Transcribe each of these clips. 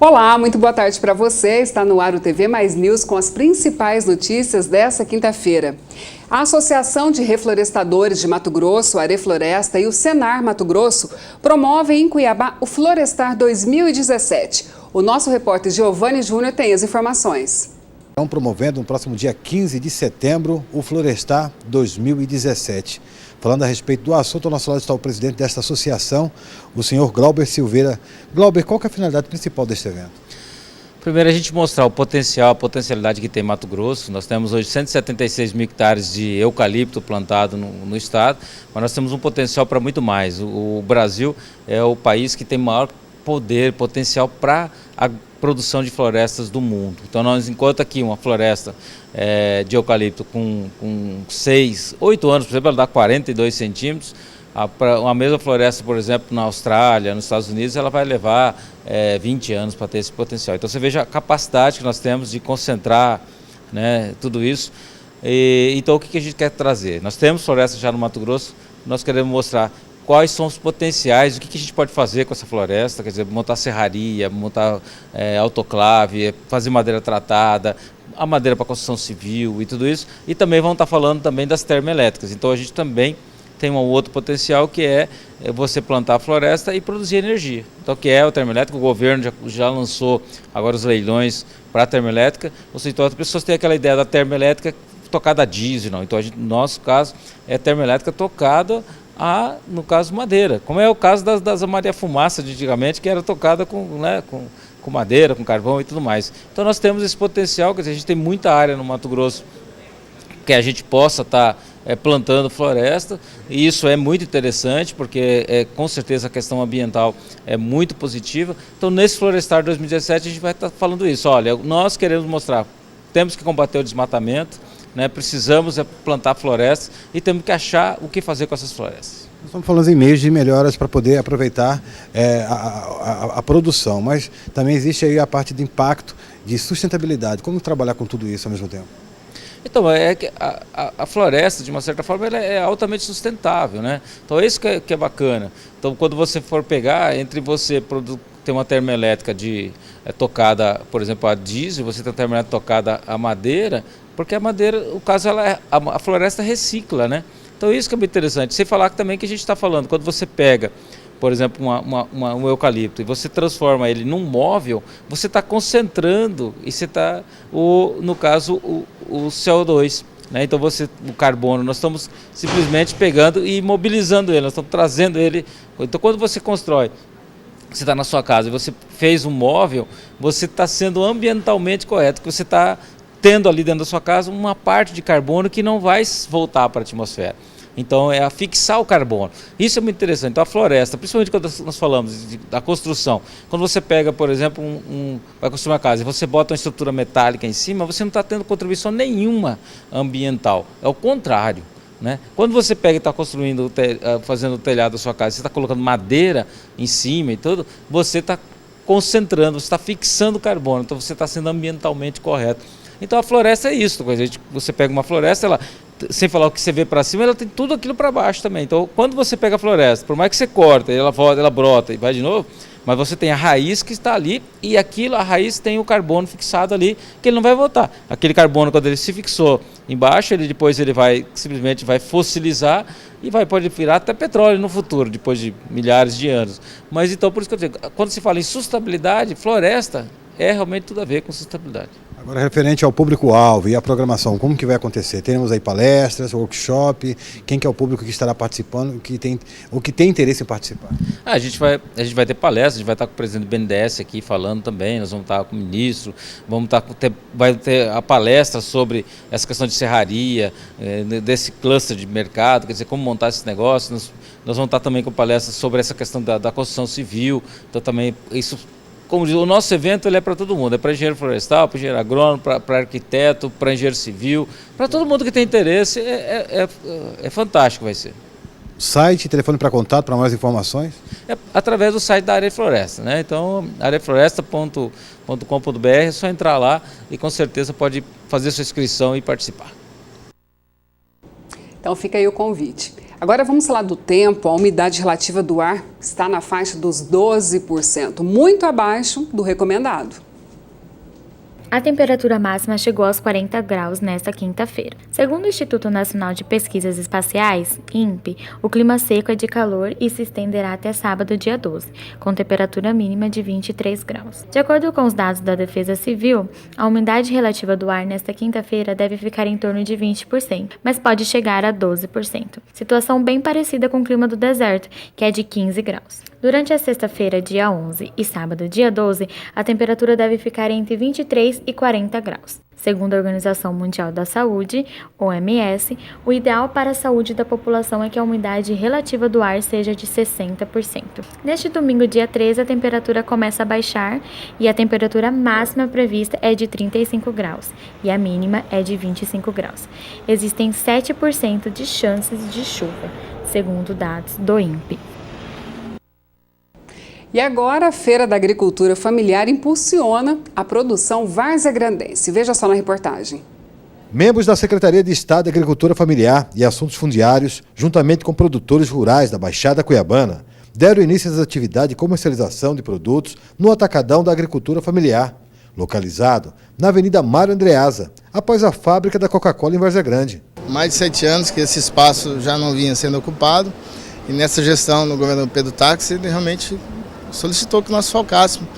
Olá, muito boa tarde para você. Está no ar o TV Mais News com as principais notícias dessa quinta-feira. A Associação de Reflorestadores de Mato Grosso, Arefloresta, e o Senar Mato Grosso promovem em Cuiabá o Florestar 2017. O nosso repórter Giovanni Júnior tem as informações. Estão promovendo no próximo dia 15 de setembro o Florestar 2017. Falando a respeito do assunto, ao nosso lado está o presidente desta associação, o senhor Glauber Silveira. Glauber, qual que é a finalidade principal deste evento? Primeiro, a gente mostrar o potencial, a potencialidade que tem Mato Grosso. Nós temos hoje 176 mil hectares de eucalipto plantado no estado, mas nós temos um potencial para muito mais. O Brasil é o país que tem maior potencial para a produção de florestas do mundo. Então, enquanto aqui uma floresta de eucalipto com 8 anos, por exemplo, ela dá 42 centímetros, a mesma floresta, por exemplo, na Austrália, nos Estados Unidos, ela vai levar 20 anos para ter esse potencial. Então, você veja a capacidade que nós temos de concentrar, né, tudo isso. Então, o que a gente quer trazer? Nós temos floresta já no Mato Grosso, nós queremos mostrar quais são os potenciais, o que a gente pode fazer com essa floresta, quer dizer, montar serraria, montar autoclave, fazer madeira tratada, a madeira para construção civil e tudo isso. E também vamos estar falando também das termoelétricas. Então a gente também tem um outro potencial que é você plantar a floresta e produzir energia. Então, que é o termoelétrico, o governo já lançou agora os leilões para a termoelétrica. Então as pessoas têm aquela ideia da termoelétrica tocada a diesel, não. Então no nosso caso é termoelétrica tocada no caso, madeira, como é o caso das Maria Fumaça de antigamente, que era tocada com madeira, com carvão e tudo mais. Então nós temos esse potencial, quer dizer, a gente tem muita área no Mato Grosso que a gente possa estar plantando floresta, e isso é muito interessante, porque com certeza a questão ambiental é muito positiva. Então nesse Florestar 2017 a gente vai estar falando isso, olha, nós queremos mostrar, temos que combater o desmatamento, né, precisamos plantar florestas e temos que achar o que fazer com essas florestas. Nós estamos falando em meios de melhoras para poder aproveitar a produção, mas também existe aí a parte de impacto, de sustentabilidade. Como trabalhar com tudo isso ao mesmo tempo? Então, que a floresta, de uma certa forma, ela é altamente sustentável, né? Então, é isso que é bacana. Então, quando você for pegar, entre você ter uma termoelétrica tocada, por exemplo, a diesel, você tem uma termoelétrica tocada a madeira, porque a madeira, o caso, a floresta recicla, né? Então isso que é muito interessante. Sem falar também que a gente está falando, quando você pega, por exemplo, um eucalipto e você transforma ele num móvel, você está concentrando e você está, no caso, o CO2. Né? Então o carbono, nós estamos simplesmente pegando e imobilizando ele, nós estamos trazendo ele. Então quando você constrói, você está na sua casa e você fez um móvel, você está sendo ambientalmente correto, que você está tendo ali dentro da sua casa uma parte de carbono que não vai voltar para a atmosfera. Então é fixar o carbono. Isso é muito interessante. Então a floresta, principalmente quando nós falamos da construção, quando você pega, por exemplo, vai construir uma casa e você bota uma estrutura metálica em cima, você não está tendo contribuição nenhuma ambiental. É o contrário. Né? Quando você pega e está construindo, fazendo o telhado da sua casa, você está colocando madeira em cima e tudo, você está concentrando, você está fixando o carbono, então você está sendo ambientalmente correto. Então a floresta é isso, você pega uma floresta, ela, sem falar o que você vê para cima, ela tem tudo aquilo para baixo também. Então quando você pega a floresta, por mais que você corta, ela volta, ela brota e vai de novo, mas você tem a raiz que está ali e a raiz tem o carbono fixado ali, que ele não vai voltar. Aquele carbono, quando ele se fixou embaixo, depois ele simplesmente vai fossilizar e pode virar até petróleo no futuro, depois de milhares de anos. Mas então, por isso que eu digo, quando se fala em sustentabilidade, floresta é realmente tudo a ver com sustentabilidade. Agora, referente ao público-alvo e à programação, como que vai acontecer? Teremos aí palestras, workshop, quem que é o público que estará participando, que tem interesse em participar? A gente vai ter palestras, a gente vai estar com o presidente do BNDES aqui falando também, nós vamos estar com o ministro, vai ter a palestra sobre essa questão de serraria, desse cluster de mercado, quer dizer, como montar esse negócio. Nós vamos estar também com palestras sobre essa questão da construção civil, então também isso. Como diz, o nosso evento ele é para todo mundo, é para engenheiro florestal, para engenheiro agrônomo, para arquiteto, para engenheiro civil, para todo mundo que tem interesse, é fantástico vai ser. Site, telefone para contato, para mais informações? É através do site da Arefloresta, né? Então, arefloresta.com.br, é só entrar lá e com certeza pode fazer sua inscrição e participar. Então fica aí o convite. Agora vamos falar do tempo. A umidade relativa do ar está na faixa dos 12%, muito abaixo do recomendado. A temperatura máxima chegou aos 40 graus nesta quinta-feira. Segundo o Instituto Nacional de Pesquisas Espaciais, INPE, o clima seco é de calor e se estenderá até sábado, dia 12, com temperatura mínima de 23 graus. De acordo com os dados da Defesa Civil, a umidade relativa do ar nesta quinta-feira deve ficar em torno de 20%, mas pode chegar a 12%. Situação bem parecida com o clima do deserto, que é de 15 graus. Durante a sexta-feira, dia 11, e sábado, dia 12, a temperatura deve ficar entre 23 e 40 graus. Segundo a Organização Mundial da Saúde, OMS, o ideal para a saúde da população é que a umidade relativa do ar seja de 60%. Neste domingo, dia 13, a temperatura começa a baixar e a temperatura máxima prevista é de 35 graus e a mínima é de 25 graus. Existem 7% de chances de chuva, segundo dados do INPE. E agora a Feira da Agricultura Familiar impulsiona a produção varzegrandense. Veja só na reportagem. Membros da Secretaria de Estado de Agricultura Familiar e Assuntos Fundiários, juntamente com produtores rurais da Baixada Cuiabana, deram início às atividades de comercialização de produtos no Atacadão da Agricultura Familiar, localizado na Avenida Mário Andreasa, após a fábrica da Coca-Cola em Várzea Grande. Mais de 7 anos que esse espaço já não vinha sendo ocupado e nessa gestão no governo Pedro Táxi, ele realmente solicitou que nós focássemos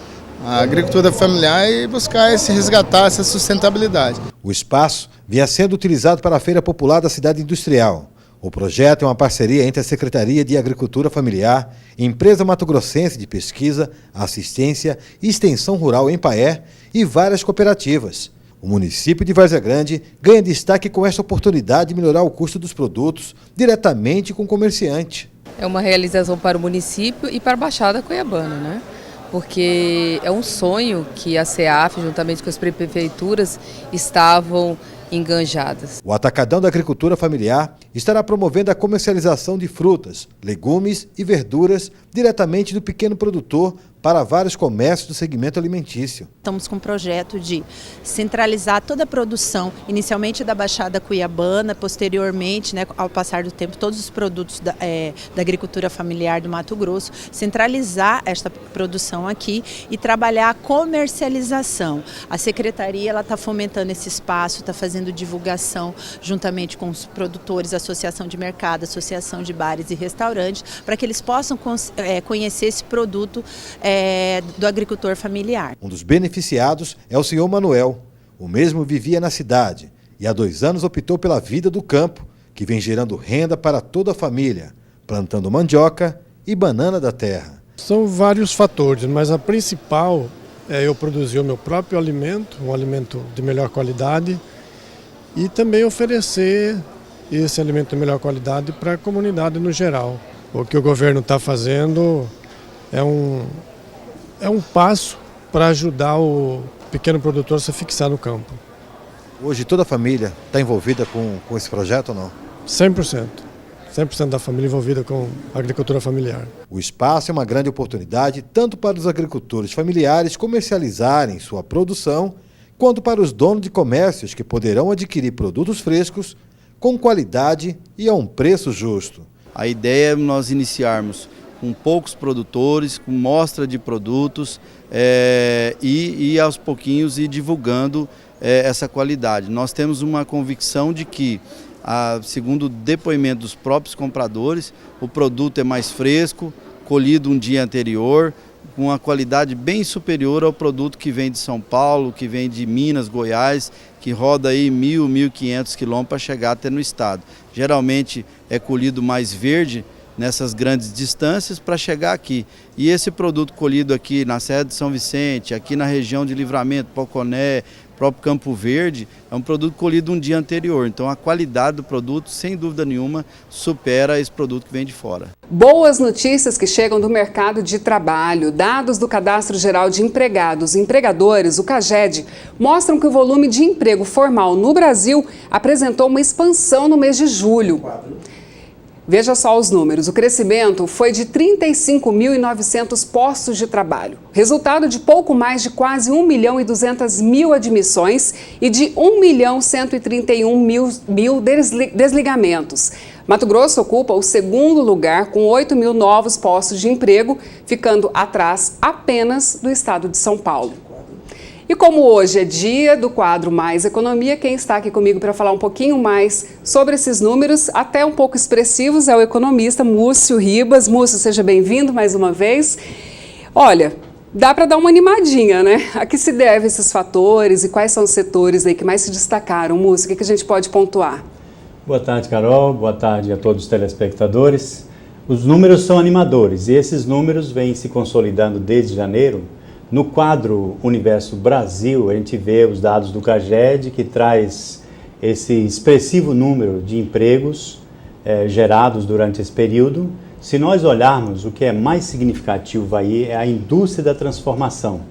a agricultura familiar e buscar resgatar essa sustentabilidade. O espaço vinha sendo utilizado para a Feira Popular da Cidade Industrial. O projeto é uma parceria entre a Secretaria de Agricultura Familiar, Empresa Mato-Grossense de Pesquisa, Assistência e Extensão Rural Empaer e várias cooperativas. O município de Várzea Grande ganha destaque com esta oportunidade de melhorar o custo dos produtos diretamente com o comerciante. É uma realização para o município e para a Baixada Cuiabana, né? Porque é um sonho que a CEAF, juntamente com as prefeituras, estavam enganjadas. O Atacadão da Agricultura Familiar estará promovendo a comercialização de frutas, legumes e verduras diretamente do pequeno produtor para vários comércios do segmento alimentício. Estamos com um projeto de centralizar toda a produção, inicialmente da Baixada Cuiabana, posteriormente, né, ao passar do tempo, todos os produtos da agricultura familiar do Mato Grosso, centralizar esta produção aqui e trabalhar a comercialização. A Secretaria está fomentando esse espaço, está fazendo divulgação juntamente com os produtores, associação de mercado, associação de bares e restaurantes, para que eles possam conhecer esse produto do agricultor familiar. Um dos beneficiados é o senhor Manuel. O mesmo vivia na cidade e há 2 anos optou pela vida do campo, que vem gerando renda para toda a família, plantando mandioca e banana da terra. São vários fatores, mas a principal é eu produzir o meu próprio alimento, um alimento de melhor qualidade, e também oferecer esse alimento de melhor qualidade para a comunidade no geral. O que o governo está fazendo é um passo para ajudar o pequeno produtor a se fixar no campo. Hoje toda a família está envolvida com esse projeto ou não? 100%. 100% da família envolvida com a agricultura familiar. O espaço é uma grande oportunidade tanto para os agricultores familiares comercializarem sua produção, quanto para os donos de comércios que poderão adquirir produtos frescos, com qualidade e a um preço justo. A ideia é nós iniciarmos com poucos produtores, com mostra de produtos e aos pouquinhos ir divulgando essa qualidade. Nós temos uma convicção de que, segundo o depoimento dos próprios compradores, o produto é mais fresco, colhido um dia anterior, com uma qualidade bem superior ao produto que vem de São Paulo, que vem de Minas, Goiás, que roda aí 1.000, 1.500 quilômetros para chegar até no estado. Geralmente é colhido mais verde nessas grandes distâncias para chegar aqui. E esse produto colhido aqui na Serra de São Vicente, aqui na região de Livramento, Poconé, próprio Campo Verde, é um produto colhido um dia anterior. Então a qualidade do produto, sem dúvida nenhuma, supera esse produto que vem de fora. Boas notícias que chegam do mercado de trabalho. Dados do Cadastro Geral de Empregados e Empregadores, o CAGED, mostram que o volume de emprego formal no Brasil apresentou uma expansão no mês de julho. Veja só os números. O crescimento foi de 35.900 postos de trabalho, resultado de pouco mais de quase 1.200.000 admissões e de 1.131.000 desligamentos. Mato Grosso ocupa o segundo lugar com 8.000 novos postos de emprego, ficando atrás apenas do estado de São Paulo. E como hoje é dia do quadro Mais Economia, quem está aqui comigo para falar um pouquinho mais sobre esses números, até um pouco expressivos, é o economista Múcio Ribas. Múcio, seja bem-vindo mais uma vez. Olha, dá para dar uma animadinha, né? A que se deve esses fatores e quais são os setores aí que mais se destacaram? Múcio, o que a gente pode pontuar? Boa tarde, Carol. Boa tarde a todos os telespectadores. Os números são animadores e esses números vêm se consolidando desde janeiro. No quadro Universo Brasil, a gente vê os dados do CAGED, que traz esse expressivo número de empregos gerados durante esse período. Se nós olharmos, o que é mais significativo aí é a indústria da transformação.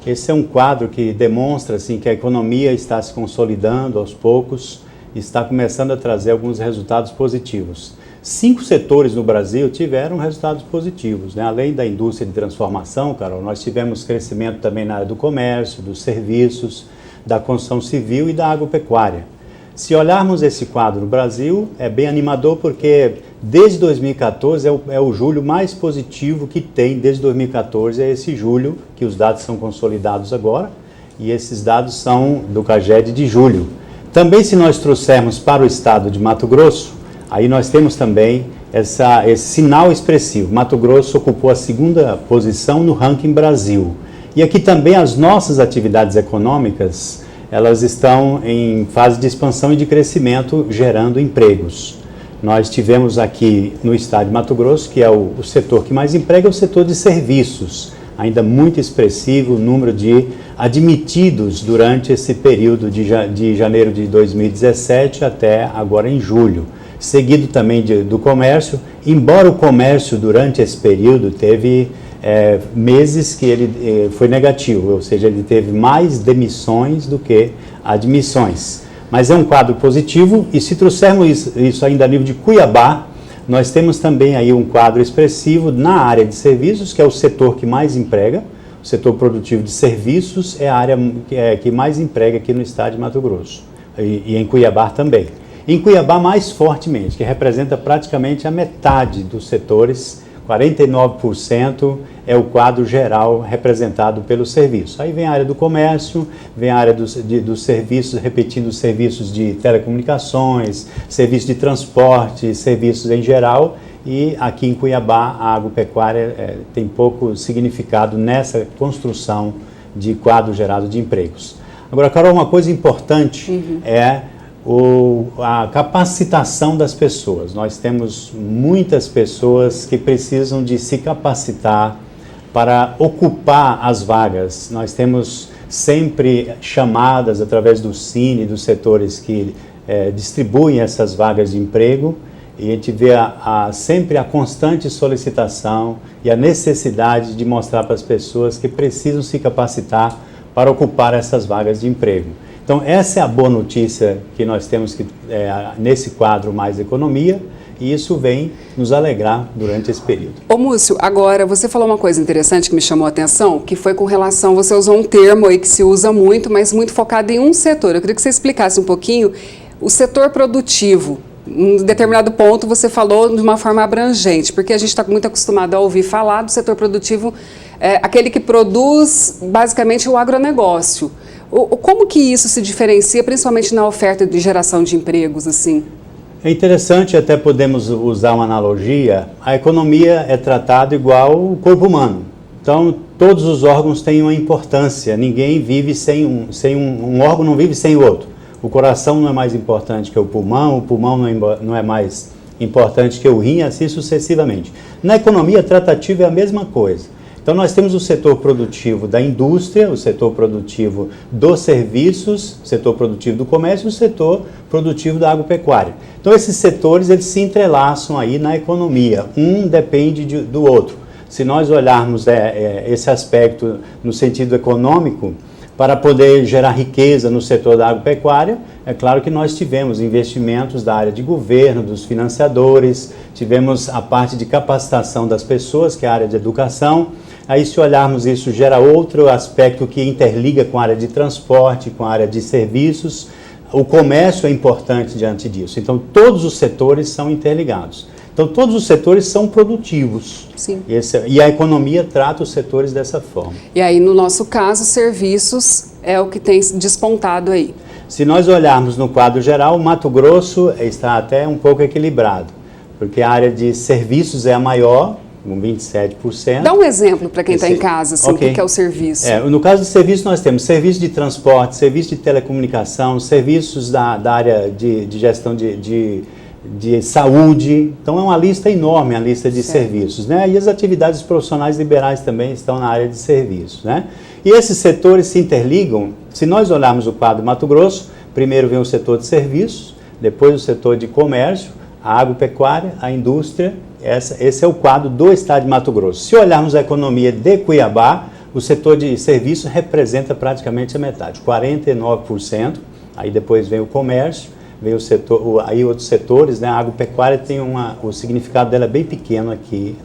Esse é um quadro que demonstra assim, que a economia está se consolidando aos poucos, está começando a trazer alguns resultados positivos. 5 setores no Brasil tiveram resultados positivos, né? Além da indústria de transformação, Carol, nós tivemos crescimento também na área do comércio, dos serviços, da construção civil e da agropecuária. Se olharmos esse quadro no Brasil, é bem animador porque desde 2014 é o julho mais positivo que tem, desde 2014 é esse julho, que os dados são consolidados agora, e esses dados são do CAGED de julho. Também se nós trouxermos para o estado de Mato Grosso, aí nós temos também esse sinal expressivo. Mato Grosso ocupou a segunda posição no ranking Brasil. E aqui também as nossas atividades econômicas, elas estão em fase de expansão e de crescimento, gerando empregos. Nós tivemos aqui no estado de Mato Grosso, que é o setor que mais emprega, é o setor de serviços. Ainda muito expressivo o número de admitidos durante esse período de janeiro de 2017 até agora em julho. Seguido também do comércio, embora o comércio durante esse período teve meses que ele foi negativo, ou seja, ele teve mais demissões do que admissões. Mas é um quadro positivo e se trouxermos isso ainda a nível de Cuiabá, nós temos também aí um quadro expressivo na área de serviços, que é o setor que mais emprega. O setor produtivo de serviços é a área que mais emprega aqui no estado de Mato Grosso e em Cuiabá também. Em Cuiabá mais fortemente, que representa praticamente a metade dos setores, 49% é o quadro geral representado pelo serviço. Aí vem a área do comércio, vem a área dos serviços, repetindo os serviços de telecomunicações, serviços de transporte, serviços em geral, e aqui em Cuiabá a agropecuária tem pouco significado nessa construção de quadro gerado de empregos. Agora, Carol, uma coisa importante é a capacitação das pessoas. Nós temos muitas pessoas que precisam de se capacitar para ocupar as vagas. Nós temos sempre chamadas através do Cine, dos setores que distribuem essas vagas de emprego, e a gente vê sempre a constante solicitação e a necessidade de mostrar para as pessoas que precisam se capacitar para ocupar essas vagas de emprego. Então, essa é a boa notícia que nós temos nesse quadro Mais Economia, e isso vem nos alegrar durante esse período. Ô Múcio, agora você falou uma coisa interessante que me chamou a atenção, que foi com relação, você usou um termo aí que se usa muito, mas muito focado em um setor. Eu queria que você explicasse um pouquinho o setor produtivo. Em determinado ponto você falou de uma forma abrangente, porque a gente está muito acostumado a ouvir falar do setor produtivo, aquele que produz basicamente o agronegócio. Como que isso se diferencia, principalmente na oferta de geração de empregos, assim? É interessante, até podemos usar uma analogia, a economia é tratada igual o corpo humano. Então, todos os órgãos têm uma importância, ninguém vive um órgão não vive sem o outro. O coração não é mais importante que o pulmão não é mais importante que o rim, assim sucessivamente. Na economia, a tratativa é a mesma coisa. Então, nós temos o setor produtivo da indústria, o setor produtivo dos serviços, o setor produtivo do comércio e o setor produtivo da agropecuária. Então, esses setores eles se entrelaçam aí na economia, um depende do outro. Se nós olharmos esse aspecto no sentido econômico, para poder gerar riqueza no setor da agropecuária. É claro que nós tivemos investimentos da área de governo, dos financiadores, tivemos a parte de capacitação das pessoas, que é a área de educação. Aí, se olharmos isso, gera outro aspecto que interliga com a área de transporte, com a área de serviços. O comércio é importante diante disso. Então, todos os setores são interligados. Então, todos os setores são produtivos. Sim. E a economia trata os setores dessa forma. E aí, no nosso caso, serviços é o que tem despontado aí. Se nós olharmos no quadro geral, o Mato Grosso está até um pouco equilibrado, porque a área de serviços é a maior, com 27%. Dá um exemplo para quem está em casa, assim, okay. O que é o serviço? No caso de serviço, nós temos serviço de transporte, serviço de telecomunicação, serviços da área de gestão de saúde. Então, é uma lista enorme, a lista de serviços, né? E as atividades profissionais liberais também estão na área de serviços, né? E esses setores se interligam. Se nós olharmos o quadro Mato Grosso, primeiro vem o setor de serviços, depois o setor de comércio, a agropecuária, a indústria. Esse é o quadro do estado de Mato Grosso. Se olharmos a economia de Cuiabá, o setor de serviços representa praticamente a metade, 49%. Aí depois vem o comércio, vem o setor, aí outros setores, né? A agropecuária tem o significado dela é bem pequeno aqui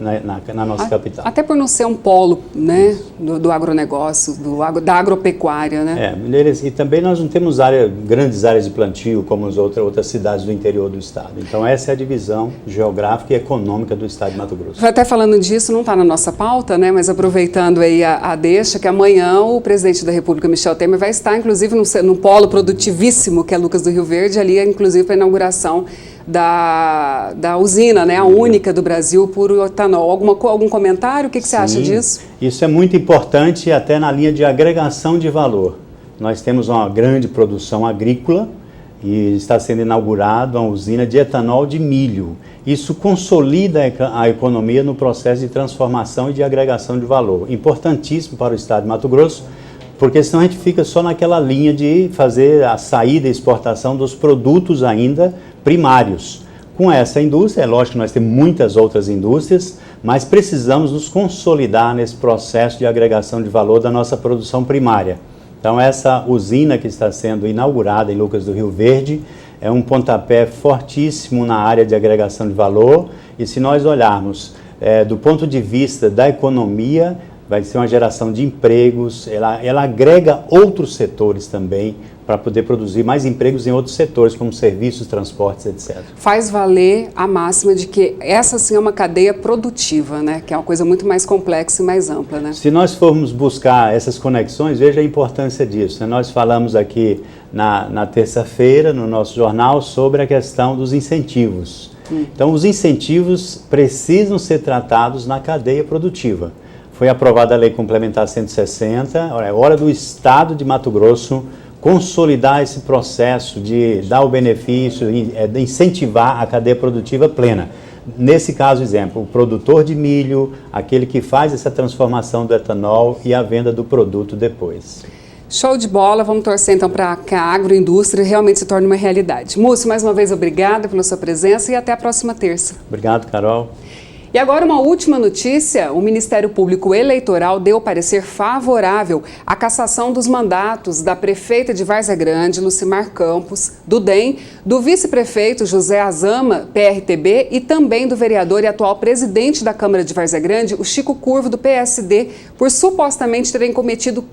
na nossa capital. Até por não ser um polo, né, do agronegócio, da agropecuária, né? E também nós não temos grandes áreas de plantio como as outras cidades do interior do estado. Então essa é a divisão geográfica e econômica do estado de Mato Grosso. Até falando disso, não está na nossa pauta, né, mas aproveitando aí a deixa, que amanhã o presidente da República, Michel Temer, vai estar inclusive no polo produtivíssimo, que é Lucas do Rio Verde, ali inclusive para a inauguração da usina, né, a única do Brasil por etanol. Algum comentário? O que você acha disso? Isso é muito importante até na linha de agregação de valor. Nós temos uma grande produção agrícola e está sendo inaugurada uma usina de etanol de milho. Isso consolida a economia no processo de transformação e de agregação de valor. Importantíssimo para o estado de Mato Grosso, porque senão a gente fica só naquela linha de fazer a saída e exportação dos produtos ainda primários. Com essa indústria, é lógico que nós temos muitas outras indústrias, mas precisamos nos consolidar nesse processo de agregação de valor da nossa produção primária. Então, essa usina que está sendo inaugurada em Lucas do Rio Verde é um pontapé fortíssimo na área de agregação de valor, e se nós olharmos do ponto de vista da economia, vai ser uma geração de empregos, ela agrega outros setores também para poder produzir mais empregos em outros setores, como serviços, transportes, etc. Faz valer a máxima de que essa sim é uma cadeia produtiva, né? Que é uma coisa muito mais complexa e mais ampla, né? Se nós formos buscar essas conexões, veja a importância disso. Nós falamos aqui na terça-feira, no nosso jornal, sobre a questão dos incentivos. Então, os incentivos precisam ser tratados na cadeia produtiva. Foi aprovada a Lei Complementar 160, é hora do Estado de Mato Grosso consolidar esse processo de dar o benefício, de incentivar a cadeia produtiva plena. Nesse caso, exemplo, o produtor de milho, aquele que faz essa transformação do etanol e a venda do produto depois. Show de bola, vamos torcer então para que a agroindústria realmente se torne uma realidade. Múcio, mais uma vez obrigada pela sua presença e até a próxima terça. Obrigado, Carol. E agora uma última notícia, o Ministério Público Eleitoral deu parecer favorável à cassação dos mandatos da prefeita de Várzea Grande, Lucimar Campos, do DEM, do vice-prefeito José Azama, PRTB, e também do vereador e atual presidente da Câmara de Várzea Grande, o Chico Curvo, do PSD, por supostamente terem cometido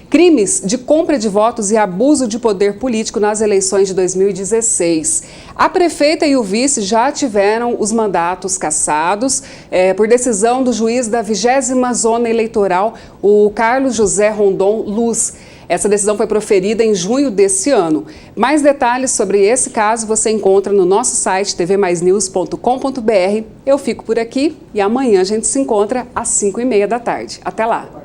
crimes de compra de votos e abuso de poder político nas eleições de 2016. A prefeita e o vice já tiveram os mandatos cassados por decisão do juiz da 20ª Zona Eleitoral, o Carlos José Rondon Luz. Essa decisão foi proferida em junho desse ano. Mais detalhes sobre esse caso você encontra no nosso site tvmaisnews.com.br. Eu fico por aqui e amanhã a gente se encontra às 5h30 da tarde. Até lá!